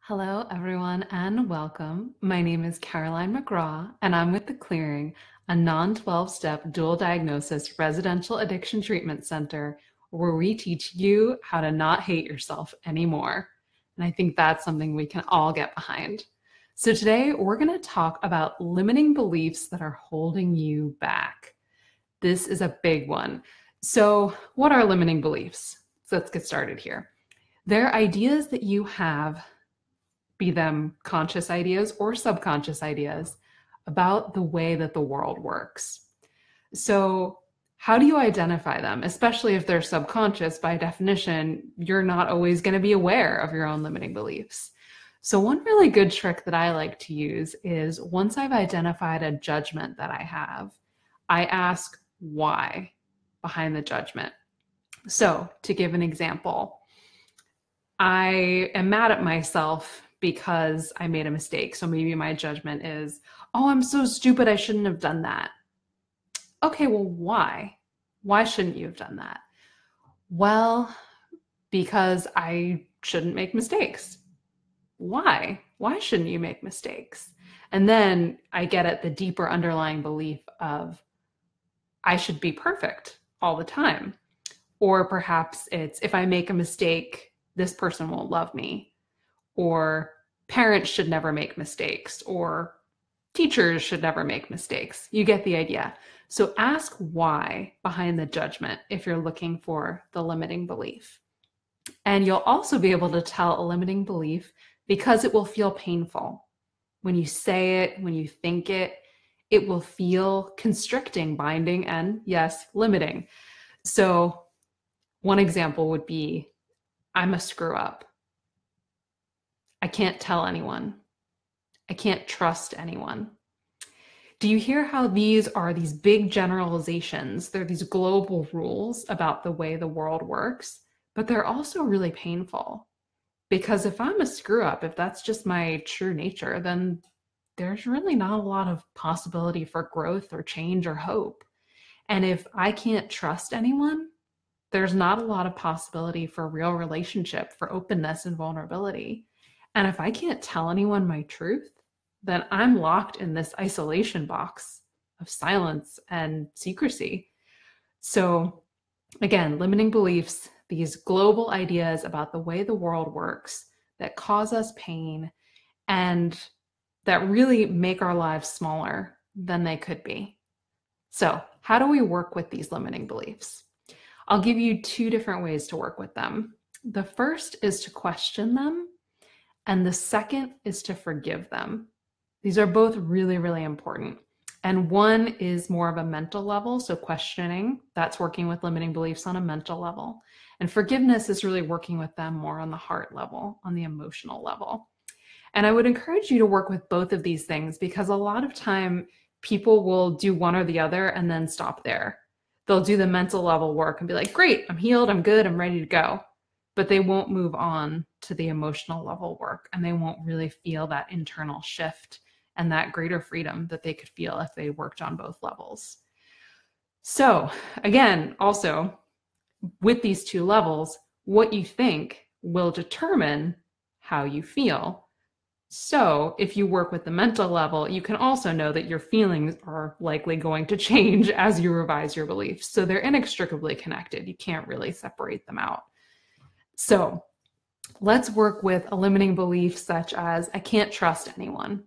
Hello, everyone, and welcome. My name is Caroline McGraw, and I'm with The Clearing, a non 12-step dual diagnosis residential addiction treatment center where we teach you how to not hate yourself anymore. And I think that's something we can all get behind. So, today we're going to talk about limiting beliefs that are holding you back. This is a big one. So, what are limiting beliefs? So, let's get started here. They're ideas that you have, be them conscious ideas or subconscious ideas, about the way that the world works. So, how do you identify them? Especially if they're subconscious, by definition, you're not always going to be aware of your own limiting beliefs. So, one really good trick that I like to use is once I've identified a judgment that I have, I ask why behind the judgment. So, to give an example, I am mad at myself because I made a mistake. So maybe my judgment is, oh, I'm so stupid. I shouldn't have done that. Okay, well, why? Why shouldn't you have done that? Well, because I shouldn't make mistakes. Why? Why shouldn't you make mistakes? And then I get at the deeper underlying belief of I should be perfect all the time. Or perhaps it's if I make a mistake, this person won't love me. Or parents should never make mistakes, or teachers should never make mistakes. You get the idea. So ask why behind the judgment if you're looking for the limiting belief. And you'll also be able to tell a limiting belief because it will feel painful. When you say it, when you think it, it will feel constricting, binding, and yes, limiting. So one example would be, I'm a screw up. I can't tell anyone. I can't trust anyone. Do you hear how these are these big generalizations? They're these global rules about the way the world works, but they're also really painful. Because if I'm a screw up, if that's just my true nature, then there's really not a lot of possibility for growth or change or hope. And if I can't trust anyone, there's not a lot of possibility for real relationship, for openness and vulnerability. And if I can't tell anyone my truth, then I'm locked in this isolation box of silence and secrecy. So, again, limiting beliefs, these global ideas about the way the world works that cause us pain and that really make our lives smaller than they could be. So, how do we work with these limiting beliefs? I'll give you two different ways to work with them. The first is to question them, and the second is to forgive them. These are both really, really important. And one is more of a mental level. So questioning, that's working with limiting beliefs on a mental level. And forgiveness is really working with them more on the heart level, on the emotional level. And I would encourage you to work with both of these things because a lot of time people will do one or the other and then stop there. They'll do the mental level work and be like, great, I'm healed, I'm good, I'm ready to go. But they won't move on to the emotional level work and they won't really feel that internal shift and that greater freedom that they could feel if they worked on both levels. So again, also with these two levels, what you think will determine how you feel. So if you work with the mental level, you can also know that your feelings are likely going to change as you revise your beliefs. So they're inextricably connected. You can't really separate them out. So let's work with a limiting belief such as, I can't trust anyone.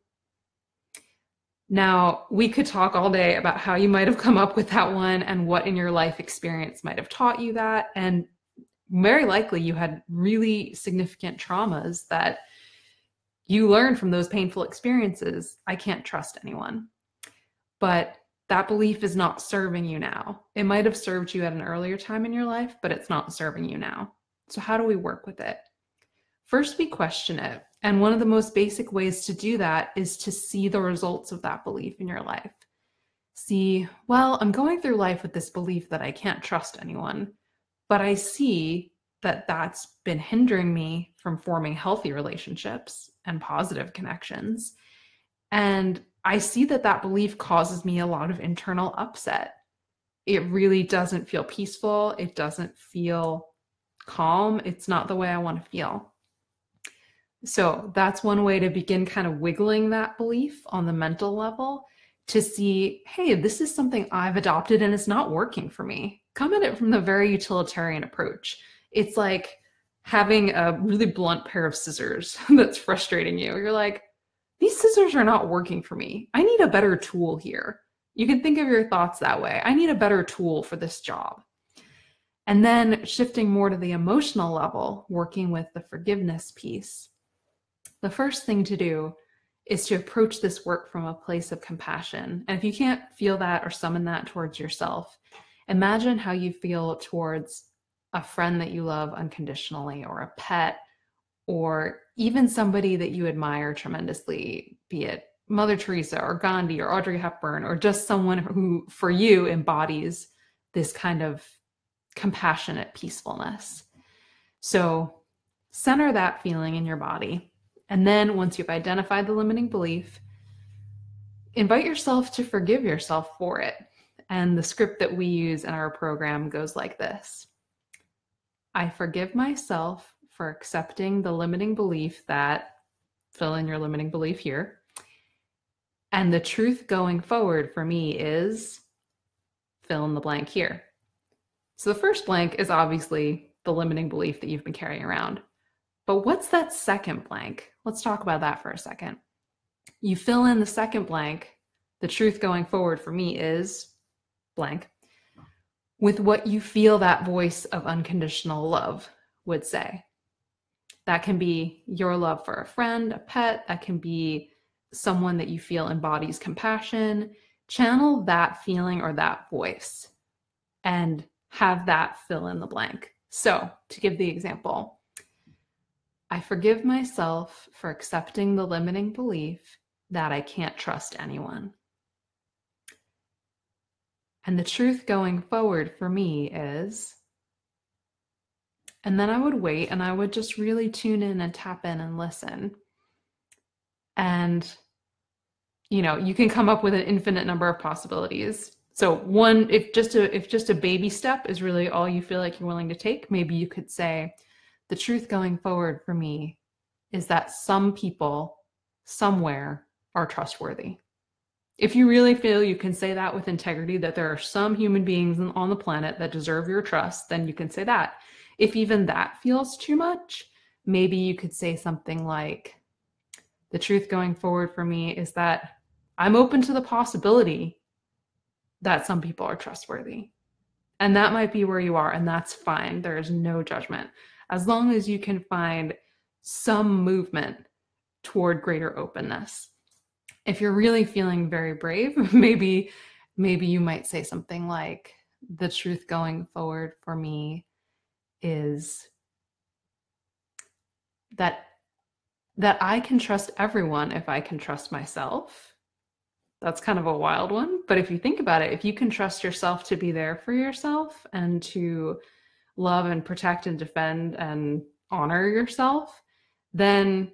Now, we could talk all day about how you might have come up with that one and what in your life experience might have taught you that. And very likely you had really significant traumas that you learned from those painful experiences. I can't trust anyone. But that belief is not serving you now. It might have served you at an earlier time in your life, but it's not serving you now. So how do we work with it? First, we question it. And one of the most basic ways to do that is to see the results of that belief in your life. See, well, I'm going through life with this belief that I can't trust anyone, but I see that that's been hindering me from forming healthy relationships and positive connections. And I see that that belief causes me a lot of internal upset. It really doesn't feel peaceful. It doesn't feel calm. It's not the way I want to feel. So that's one way to begin kind of wiggling that belief on the mental level to see, hey, this is something I've adopted and it's not working for me. Come at it from the very utilitarian approach. It's like having a really blunt pair of scissors that's frustrating you. You're like, these scissors are not working for me. I need a better tool here. You can think of your thoughts that way. I need a better tool for this job. And then shifting more to the emotional level, working with the forgiveness piece. The first thing to do is to approach this work from a place of compassion. And if you can't feel that or summon that towards yourself, imagine how you feel towards a friend that you love unconditionally, or a pet, or even somebody that you admire tremendously, be it Mother Teresa or Gandhi or Audrey Hepburn, or just someone who for you embodies this kind of compassionate peacefulness. So center that feeling in your body. And then once you've identified the limiting belief, invite yourself to forgive yourself for it. And the script that we use in our program goes like this. I forgive myself for accepting the limiting belief that, fill in your limiting belief here. And the truth going forward for me is, fill in the blank here. So the first blank is obviously the limiting belief that you've been carrying around. But what's that second blank? Let's talk about that for a second. You fill in the second blank, the truth going forward for me is blank, with what you feel that voice of unconditional love would say. That can be your love for a friend, a pet, that can be someone that you feel embodies compassion. Channel that feeling or that voice and have that fill in the blank. So to give the example, I forgive myself for accepting the limiting belief that I can't trust anyone. And the truth going forward for me is, and then I would wait and I would just really tune in and tap in and listen. And, you can come up with an infinite number of possibilities. So one, if just a baby step is really all you feel like you're willing to take, maybe you could say, the truth going forward for me is that some people somewhere are trustworthy. If you really feel you can say that with integrity, that there are some human beings on the planet that deserve your trust, then you can say that. If even that feels too much, maybe you could say something like, the truth going forward for me is that I'm open to the possibility that some people are trustworthy. And that might be where you are, and that's fine. There is no judgment. As long as you can find some movement toward greater openness. If you're really feeling very brave, maybe you might say something like, the truth going forward for me is that I can trust everyone if I can trust myself. That's kind of a wild one, but if you think about it, if you can trust yourself to be there for yourself and to love and protect and defend and honor yourself, then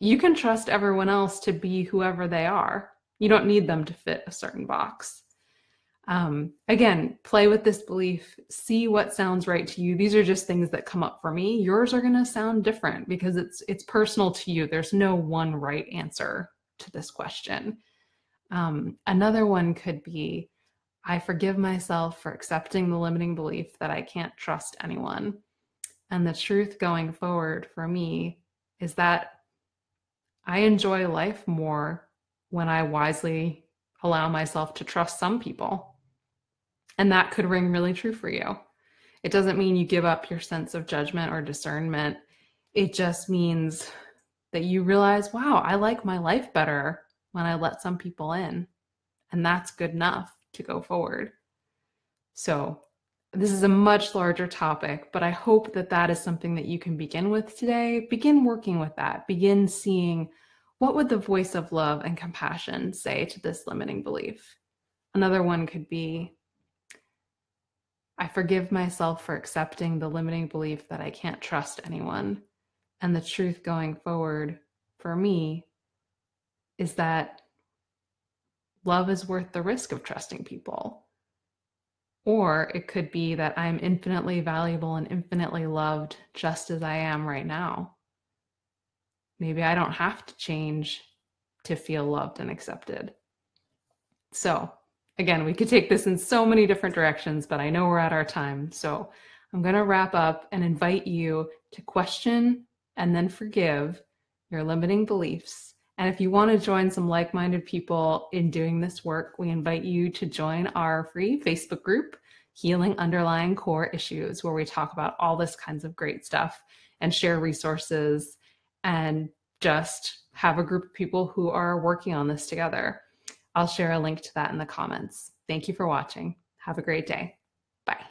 you can trust everyone else to be whoever they are. You don't need them to fit a certain box. Again, play with this belief, see what sounds right to you. These are just things that come up for me. Yours are going to sound different because it's personal to you. There's no one right answer to this question. Another one could be, I forgive myself for accepting the limiting belief that I can't trust anyone. And the truth going forward for me is that I enjoy life more when I wisely allow myself to trust some people. And that could ring really true for you. It doesn't mean you give up your sense of judgment or discernment. It just means that you realize, wow, I like my life better when I let some people in. And that's good enough to go forward. So this is a much larger topic, but I hope that that is something that you can begin with today. Begin working with that. Begin seeing, what would the voice of love and compassion say to this limiting belief? Another one could be, I forgive myself for accepting the limiting belief that I can't trust anyone. And the truth going forward for me is that love is worth the risk of trusting people. Or it could be that I'm infinitely valuable and infinitely loved just as I am right now. maybe I don't have to change to feel loved and accepted. So again, we could take this in so many different directions, but I know we're at our time. So I'm going to wrap up and invite you to question and then forgive your limiting beliefs. And if you want to join some like-minded people in doing this work, we invite you to join our free Facebook group, Healing Underlying Core Issues, where we talk about all this kinds of great stuff and share resources and just have a group of people who are working on this together. I'll share a link to that in the comments. Thank you for watching. Have a great day. Bye.